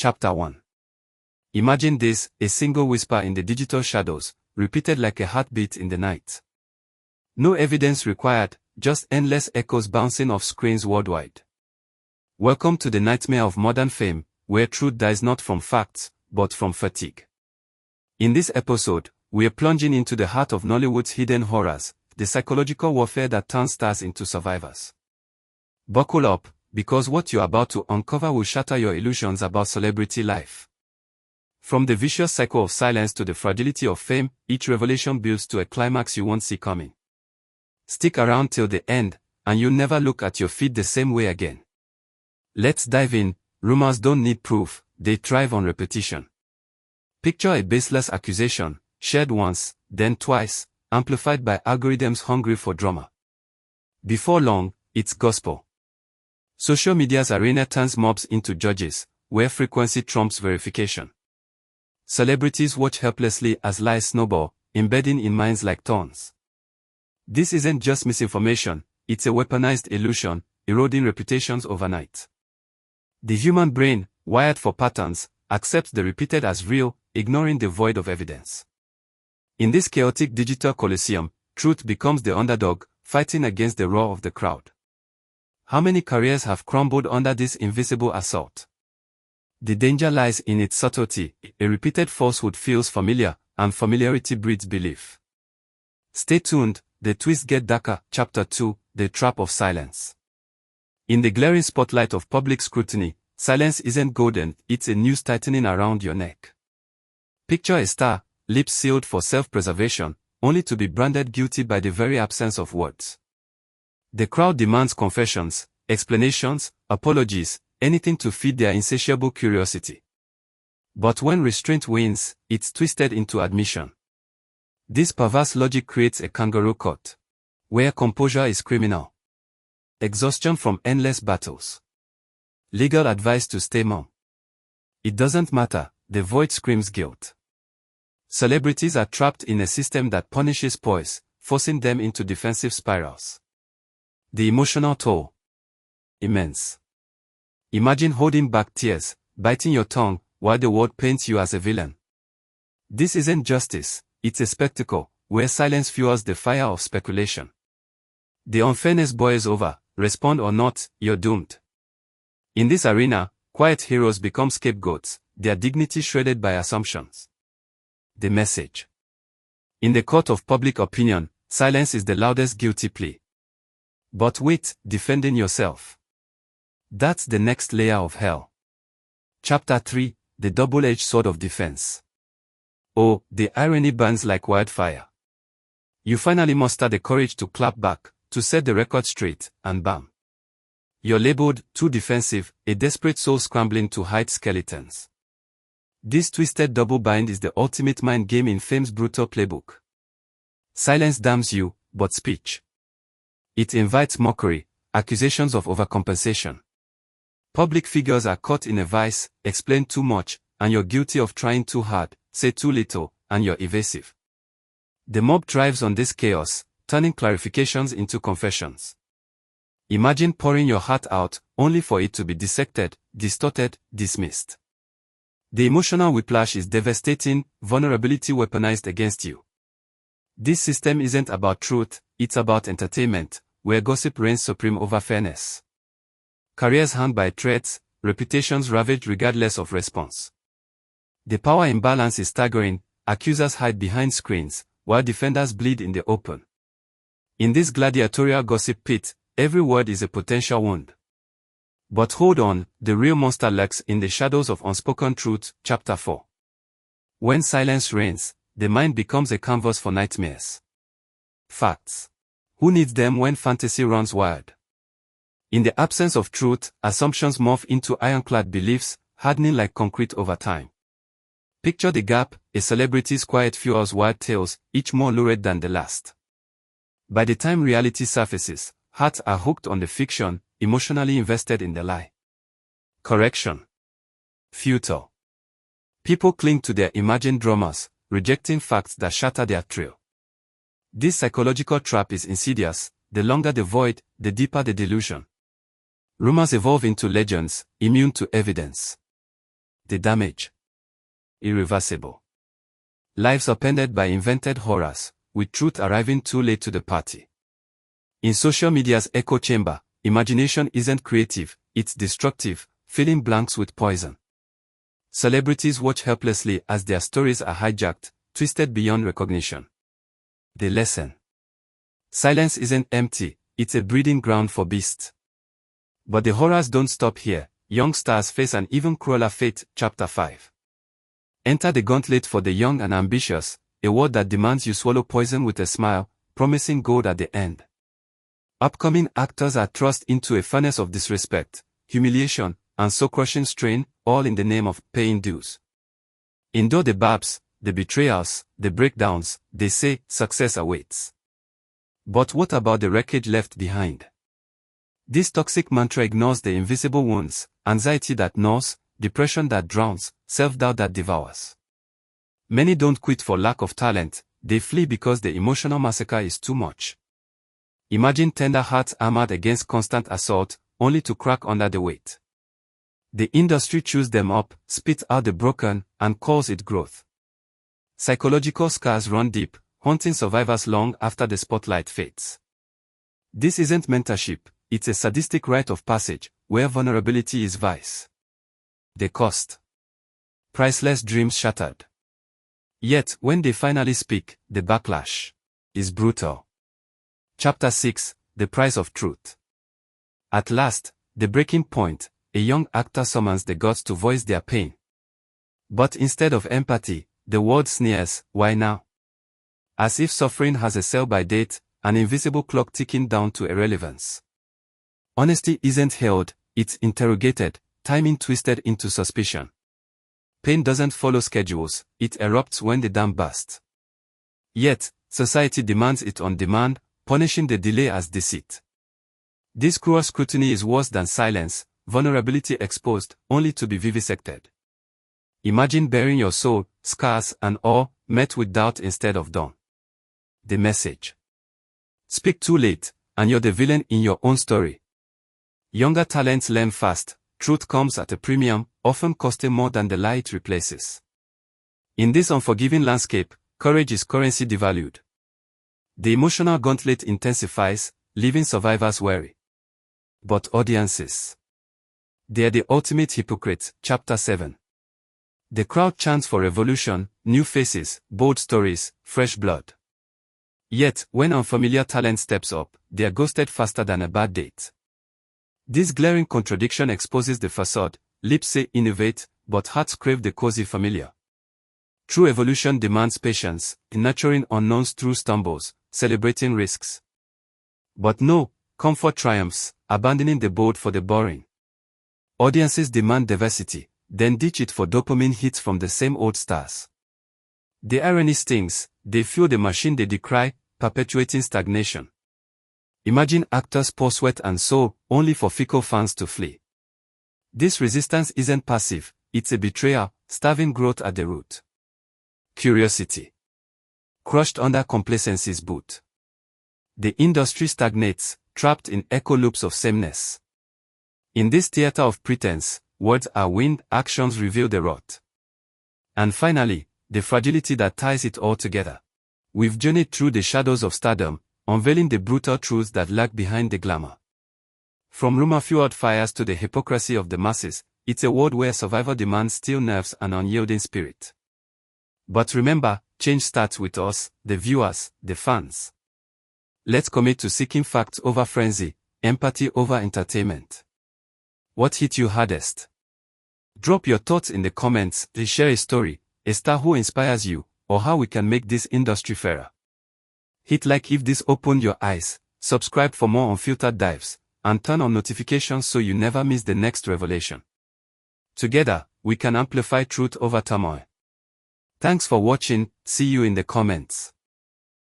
Chapter 1. Imagine this, a single whisper in the digital shadows, repeated like a heartbeat in the night. No evidence required, just endless echoes bouncing off screens worldwide. Welcome to the nightmare of modern fame, where truth dies not from facts, but from fatigue. In this episode, we are plunging into the heart of Nollywood's hidden horrors, the psychological warfare that turns stars into survivors. Buckle up, because what you're about to uncover will shatter your illusions about celebrity life. From the vicious cycle of silence to the fragility of fame, each revelation builds to a climax you won't see coming. Stick around till the end, and you'll never look at your feet the same way again. Let's dive in. Rumors don't need proof, they thrive on repetition. Picture a baseless accusation, shared once, then twice, amplified by algorithms hungry for drama. Before long, it's gospel. Social media's arena turns mobs into judges, where frequency trumps verification. Celebrities watch helplessly as lies snowball, embedding in minds like thorns. This isn't just misinformation, it's a weaponized illusion, eroding reputations overnight. The human brain, wired for patterns, accepts the repeated as real, ignoring the void of evidence. In this chaotic digital coliseum, truth becomes the underdog, fighting against the roar of the crowd. How many careers have crumbled under this invisible assault? The danger lies in its subtlety. A repeated falsehood feels familiar, and familiarity breeds belief. Stay tuned, the twists get darker. Chapter 2, The Trap of Silence. In the glaring spotlight of public scrutiny, silence isn't golden, it's a noose tightening around your neck. Picture a star, lips sealed for self-preservation, only to be branded guilty by the very absence of words. The crowd demands confessions, explanations, apologies, anything to feed their insatiable curiosity. But when restraint wins, it's twisted into admission. This perverse logic creates a kangaroo court, where composure is criminal. Exhaustion from endless battles. Legal advice to stay mum. It doesn't matter, the void screams guilt. Celebrities are trapped in a system that punishes poise, forcing them into defensive spirals. The emotional toll. Immense. Imagine holding back tears, biting your tongue, while the world paints you as a villain. This isn't justice, it's a spectacle, where silence fuels the fire of speculation. The unfairness boils over, respond or not, you're doomed. In this arena, quiet heroes become scapegoats, their dignity shredded by assumptions. The message. In the court of public opinion, silence is the loudest guilty plea. But wait, defending yourself. That's the next layer of hell. Chapter 3, The Double-Edged Sword of Defense. Oh, the irony burns like wildfire. You finally muster the courage to clap back, to set the record straight, and bam. You're labeled too defensive, a desperate soul scrambling to hide skeletons. This twisted double bind is the ultimate mind game in fame's brutal playbook. Silence damns you, but speech. It invites mockery, accusations of overcompensation. Public figures are caught in a vice, explain too much, and you're guilty of trying too hard, say too little, and you're evasive. The mob thrives on this chaos, turning clarifications into confessions. Imagine pouring your heart out, only for it to be dissected, distorted, dismissed. The emotional whiplash is devastating, vulnerability weaponized against you. This system isn't about truth, it's about entertainment, where gossip reigns supreme over fairness. Careers hung by threats, reputations ravaged regardless of response. The power imbalance is staggering, accusers hide behind screens, while defenders bleed in the open. In this gladiatorial gossip pit, every word is a potential wound. But hold on, the real monster lurks in the shadows of unspoken truth. Chapter 4. When silence reigns, the mind becomes a canvas for nightmares. Facts. Who needs them when fantasy runs wild? In the absence of truth, assumptions morph into ironclad beliefs, hardening like concrete over time. Picture the gap, a celebrity's quiet fuels wild tales, each more lurid than the last. By the time reality surfaces, hearts are hooked on the fiction, emotionally invested in the lie. Correction. Futile. People cling to their imagined dramas, rejecting facts that shatter their thrill. This psychological trap is insidious. The longer the void, the deeper the delusion. Rumors evolve into legends, immune to evidence. the damage irreversible. Lives upended by invented horrors, with truth arriving too late to the party. In social media's echo chamber, imagination isn't creative, it's destructive, filling blanks with poison. Celebrities watch helplessly as their stories are hijacked, twisted beyond recognition. The lesson: silence isn't empty, it's a breeding ground for beasts. But the horrors don't stop here. Young stars face an even crueler fate. Chapter 5. Enter the gauntlet for the young and ambitious, a world that demands you swallow poison with a smile, promising gold at the end. Upcoming actors are thrust into a furnace of disrespect, humiliation, and soul-crushing strain, all in the name of paying dues. Endure the barbs, the betrayals, the breakdowns. They say success awaits. But what about the wreckage left behind? This toxic mantra ignores the invisible wounds: anxiety that gnaws, depression that drowns, self-doubt that devours. Many don't quit for lack of talent, they flee because the emotional massacre is too much. Imagine tender hearts armored against constant assault, only to crack under the weight. The industry chews them up, spits out the broken, and calls it growth. Psychological scars run deep, haunting survivors long after the spotlight fades. This isn't mentorship, it's a sadistic rite of passage, where vulnerability is vice. The cost: priceless dreams shattered. Yet, when they finally speak, the backlash is brutal. Chapter 6: The Price of Truth. At last, the breaking point, a young actor summons the gods to voice their pain. But instead of empathy, the world sneers, "Why now?" As if suffering has a sell-by date, an invisible clock ticking down to irrelevance. Honesty isn't held, it's interrogated, timing twisted into suspicion. Pain doesn't follow schedules, it erupts when the dam bursts. Yet, society demands it on demand, punishing the delay as deceit. This cruel scrutiny is worse than silence, vulnerability exposed, only to be vivisected. Imagine bearing your soul, scars and awe, met with doubt instead of dawn. The message: speak too late, and you're the villain in your own story. Younger talents learn fast, truth comes at a premium, often costing more than the lie it replaces. In this unforgiving landscape, courage is currency devalued. The emotional gauntlet intensifies, leaving survivors wary. But audiences, they're the ultimate hypocrites. Chapter 7. The crowd chants for revolution, new faces, bold stories, fresh blood. Yet, when unfamiliar talent steps up, they are ghosted faster than a bad date. This glaring contradiction exposes the facade: lips say innovate, but hearts crave the cozy familiar. True evolution demands patience, nurturing unknowns through stumbles, celebrating risks. But no, comfort triumphs, abandoning the bold for the boring. Audiences demand diversity, then ditch it for dopamine hits from the same old stars. The irony stings, they fuel the machine they decry, perpetuating stagnation. Imagine actors pour sweat and soul, only for fickle fans to flee. This resistance isn't passive, it's a betrayal, starving growth at the root. Curiosity, crushed under complacency's boot. The industry stagnates, trapped in echo loops of sameness. In this theater of pretense, words are wind, actions reveal the rot. And finally, the fragility that ties it all together. We've journeyed through the shadows of stardom, unveiling the brutal truths that lurk behind the glamour. From rumor-fueled fires to the hypocrisy of the masses, it's a world where survival demands steel nerves and unyielding spirit. But remember, change starts with us, the viewers, the fans. Let's commit to seeking facts over frenzy, empathy over entertainment. What hit you hardest? Drop your thoughts in the comments. Share a story, a star who inspires you, or how we can make this industry fairer. Hit like if this opened your eyes, subscribe for more unfiltered dives, and turn on notifications so you never miss the next revelation. Together, we can amplify truth over turmoil. Thanks for watching, see you in the comments.